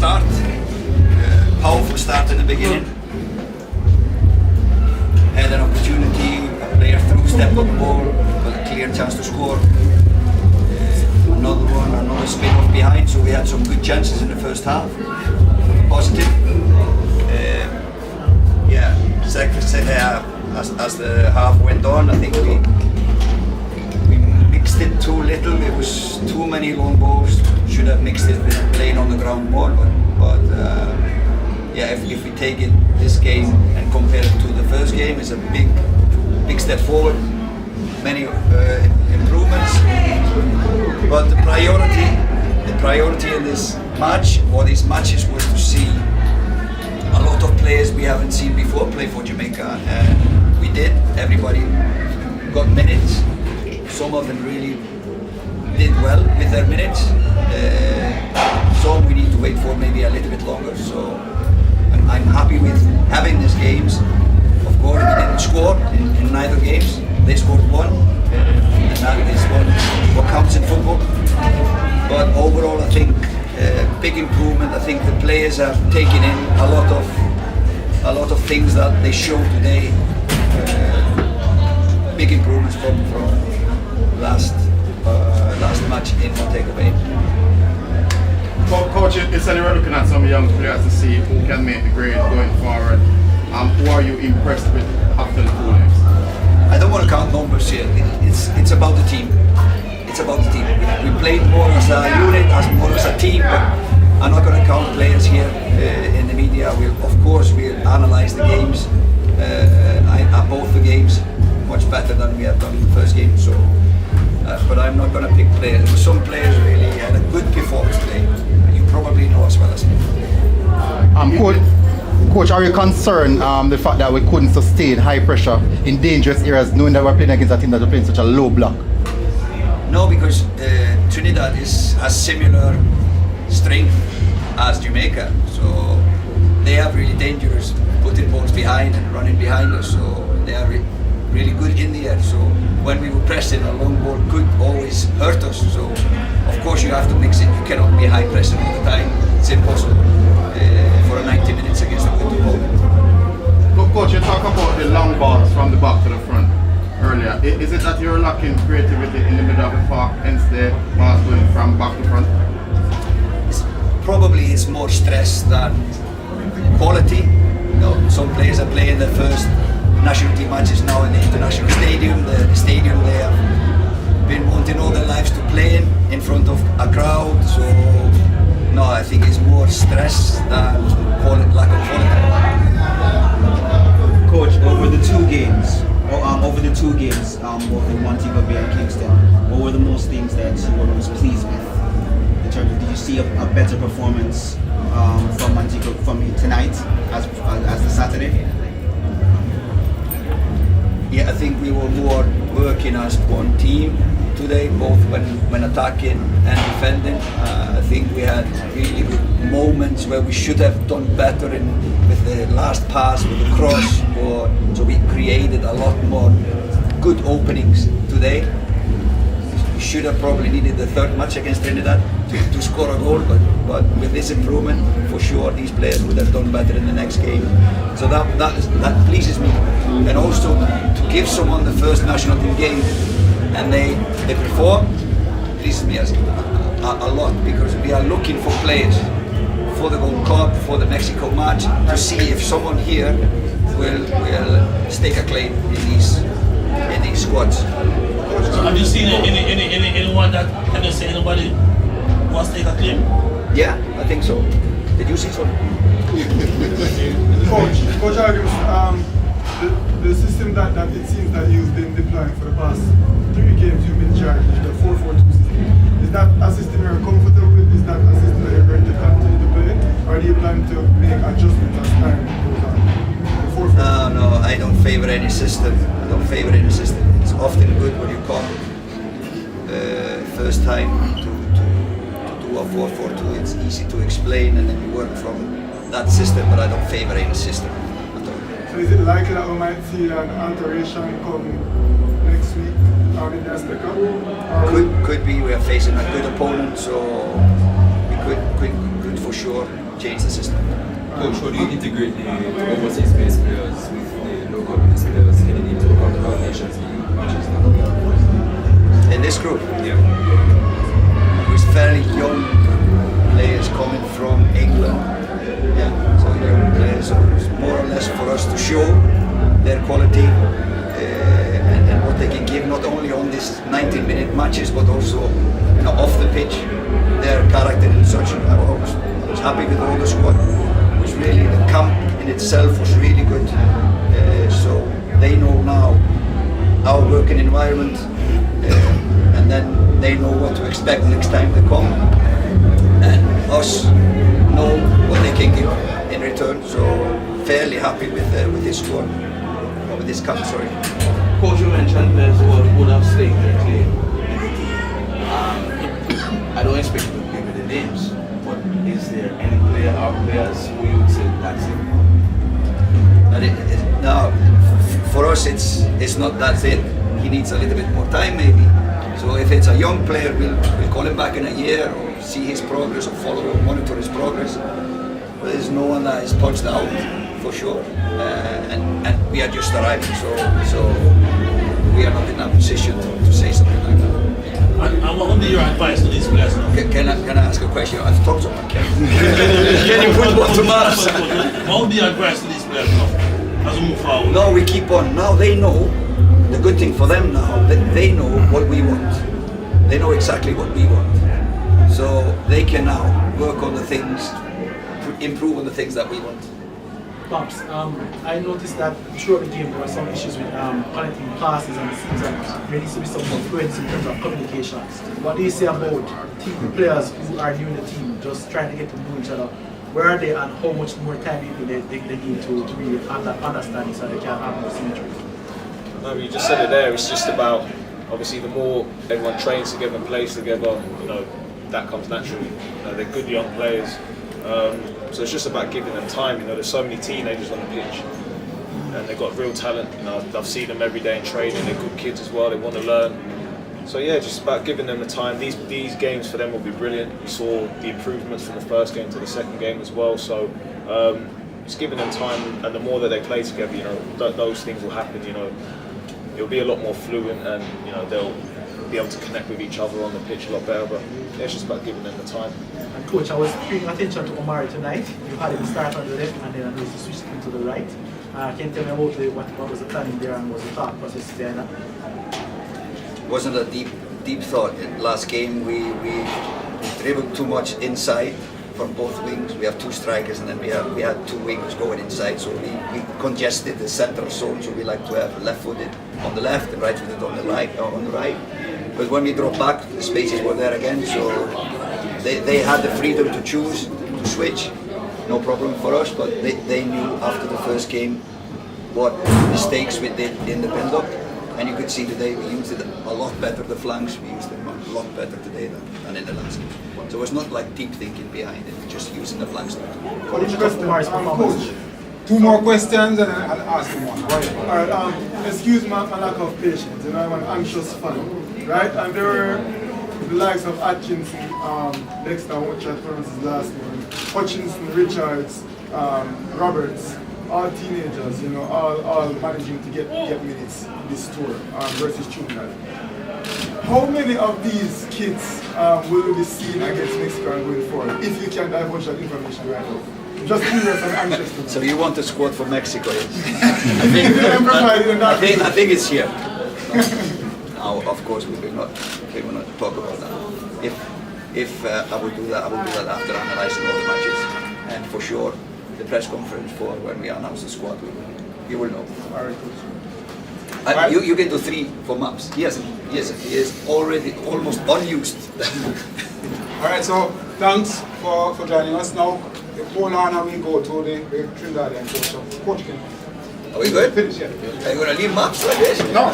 start, powerful start in the beginning. Had an opportunity, a player through, stepped on the ball, got a clear chance to score. Another spin off behind, so we had some good chances in the first half. Positive. As the half went on, I think we mixed it too little. It was too many long balls. Should have mixed it with playing on the ground more. But if we take this game and compare it to the first game, it's a big step forward. Many improvements. But the priority in this match or these matches was to see a lot of players we haven't seen before play for Jamaica, and we did. Everybody got minutes. Some of them really did well with their minutes. Some we need to wait for maybe a little bit longer. So I'm happy with having these games. Of course, we didn't score in neither games. They scored one, and that is what counts in football. But overall, I think big improvement. I think the players have taken in a lot of things that they showed today. Big improvements from last match in Montego Bay. Coach, it's we're looking at some young players to see who can make the grade going forward. Who are you impressed with after the 2 games? I don't want to count numbers here. It's about the team. It's about the team. We played more as a unit, more as a team, but I'm not going to count players here in the media. We'll analyze the games, both the games, much better than we have done in the first game. So, but I'm not going to pick players. Some players really had a good performance today. You probably know as well as me. Coach, are you concerned the fact that we couldn't sustain high pressure in dangerous areas, knowing that we're playing against a team that's playing such a low block? No, because Trinidad has similar strength as Jamaica, so they have really dangerous putting balls behind and running behind us. So they are really good in the air. So when we were pressing, a long ball could always hurt us. So of course you have to mix it. You cannot be high pressing all the time. It's impossible for a 90 minutes against a good opponent. Look, Coach, you talk about the long balls from the back to the front earlier. Is it that you're lacking creativity in the middle of the park, hence the balls going from back to front? Probably it's more stress than quality. Some players are playing their first national team matches now in the international stadium. The stadium they have been wanting all their lives to play in front of a crowd. So no, I think it's more stress than lack of quality. Coach, over the two games, both in Montego Bay and Kingston, what were the most things that you were most pleased with? In terms of, did you see a better performance from Montego from tonight as the Saturday? Yeah, I think we were more working as one team today, both when attacking and defending. I think we had really good moments where we should have done better with the last pass, with the cross, so we created a lot more good openings today. We should have probably needed the third match against Trinidad to score a goal, but with this improvement, for sure these players would have done better in the next game. So that pleases me, and also to give someone the first national team game and they perform pleases me a lot, because we are looking for players for the Gold Cup, for the Mexico match, to see if someone here will stake a claim in these squads. So have you seen anyone that can you say anybody wants to take a claim? Yeah, I think so. Did you see so? Coach Hallgrimsson, the system that it seems that you've been deploying for the past 3 games, you've been charged, the 4-4-2 system. Is that a system you're comfortable with? Is that a system that you're going to continue to play? Or do you plan to make adjustments as time goes on? No, I don't favor any system. It's often good when you come first time to do a 4-4-2. It's easy to explain, and then you work from that system, but I don't favor any system at all. So is it likely that we might see an alteration come next week in the Azteca? Could be. We are facing a good opponent, so we could for for sure change the system. Coach, how do you integrate the overseas-based players with the local-based players heading into the Nations League matches now? In this group, Yeah. with fairly young players coming from England. Yeah, so young players, so it's more or less for us to show their quality and what they can give, not only on these 90-minute matches, but also off the pitch, their character and such. I was happy with all the squad. It was really, the camp in itself was really good. So they know now our working environment, and then they know what to expect next time they come, and us know what they can give in return. So fairly happy with this squad, or with this camp. Sorry. Coach, you mentioned players who would have staked their claim in the team. I don't expect you to give me the names, but is there any player or players who you would say that's it? No, for us it's not that's it. He needs a little bit more time maybe. So if it's a young player, we'll call him back in a year or see his progress or follow or monitor his progress. But there's no one that is punched out for sure. And we are just arriving, so we are not in a position to say something like that. And what would be your advice to these players now? Can I ask a question? I've talked about Can you put one to Mars? What would be your advice to these players now as we move forward? No, we keep on. Now they know, the good thing for them now, that they know what we want. They know exactly what we want. So they can now work on the things, improve on the things that we want. Pops, I noticed that throughout the game there were some issues with connecting passes, and it seems that there needs to be some more fluency in terms of communication. What do you say about team players who are new in the team, just trying to get to know each other? Where are they, and how much more time do you think they need to really understand so they can have more symmetry? No, you just said it there. It's just about, obviously, the more everyone trains together and plays together, that comes naturally. They're good young players. So it's just about giving them time. There's so many teenagers on the pitch, and they've got real talent. I've seen them every day in training. They're good kids as well. They want to learn. So yeah, just about giving them the time. These games for them will be brilliant. We saw the improvements from the first game to the second game as well. So just giving them time, and the more that they play together, those things will happen. It'll be a lot more fluent, and they'll be able to connect with each other on the pitch a lot better. But yeah, it's just about giving them the time. And Coach, I was paying attention to Omari tonight. You had him start on the left, and then I noticed you switched him to the right. Can you tell me about what was the planning there, and was the thought process behind that? Wasn't a deep thought. In last game we dribbled too much inside from both wings. We have two strikers, and then we had two wings going inside, so we congested the central zone. So we like to have left-footed on the left and right-footed on the right. But when we drop back, the spaces were there again. So they had the freedom to choose to switch. No problem for us. But they knew after the first game what mistakes we did in the build-up. And you could see today we used it a lot better, the flanks, we used them a lot better today than in the last game. So it was not like deep thinking behind it, just using the flanks. Coach, two more questions and then I'll ask you one. Alright, excuse my lack of patience, I'm an anxious fan, right? And there were the likes of Hutchinson, Dexter, which I pronounced his last name, Hutchinson, Richards, Roberts, all teenagers, all managing to get minutes this tour versus Trinidad. How many of these kids will we be seeing against Mexico going forward, if you can divulge that information right now? Just curious and anxious to know. So you want a squad for Mexico, yes? I think it's here. Now, of course, we will not talk about that. If I will do that, after analysing all the matches, and for sure, the press conference for when we announce the squad, you will know. All right, You can do 3 for maps. He is already almost unused. All right, so thanks for joining us now. The Poland and we go to the Trinidad and Coach. Coach, Are we good? Finish, yeah. Are you going to leave maps like this? No.